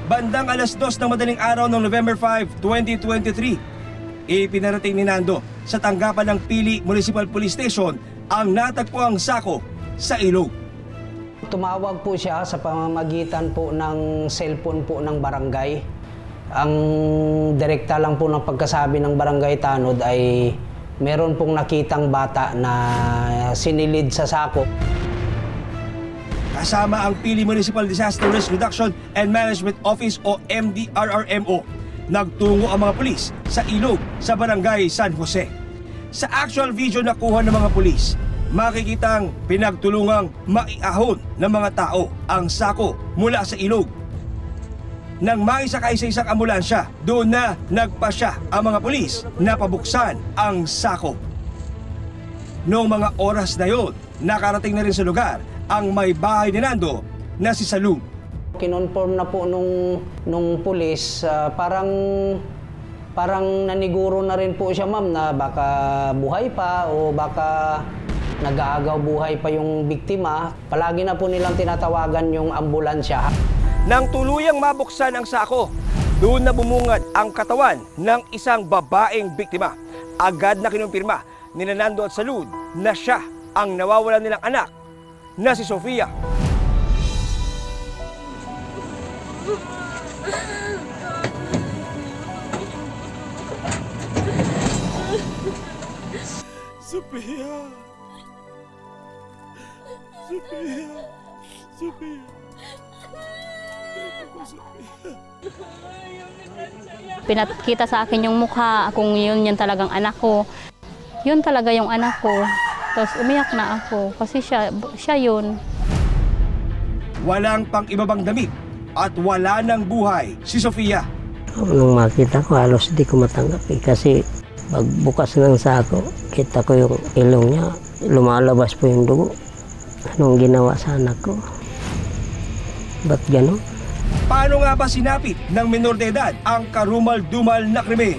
Bandang alas 2 ng madaling araw ng November 5, 2023, ipinarating ni Nando sa tanggapan ng Pili Municipal Police Station ang natagpuang sako sa ilog. Tumawag po siya sa pamamagitan po ng cellphone po ng barangay. Ang direkta lang po ng pagkasabi ng barangay Tanod ay meron pong nakitang bata na sinilid sa sako. Kasama ang Pili Municipal Disaster Risk Reduction and Management Office o MDRRMO, nagtungo ang mga pulis sa ilog sa barangay San Jose. Sa actual video na kuha ng mga pulis, makikitang pinagtulungang maiahon ng mga tao ang sako mula sa ilog. Nang maisakay sa isang ambulansya, doon na nagpasya ang mga pulis na pabuksan ang sako. Noong mga oras na yon, nakarating na rin sa lugar ang may bahay ni Nando na si Salud. Kinonform na po nung pulis, parang naniguro na rin po siya, ma'am, na baka buhay pa o baka nag-aagaw buhay pa yung biktima. Palagi na po nilang tinatawagan yung ambulansya. Nang tuluyang mabuksan ang sako, doon na bumungad ang katawan ng isang babaeng biktima. Agad na kinumpirma ni Nando at Salud na siya ang nawawalan nilang anak na si Sofia. Sofia! Sofia! Sofia! Pinakita sa akin yung mukha, kung yun talagang anak ko. Yun talaga yung anak ko. Tapos umiyak na ako kasi siya yun. Walang pang-ibabang damit at wala ng buhay si Sofia. Nung makita ko, halos di ko matanggap kasi pagbukas ng sako, kita ko yung ilong niya, lumalabas po yung dugo. Anong ginawa sa anak ko? Ba't gano'n? Paano nga ba sinapit ng menor de edad ang karumal-dumal na krimen?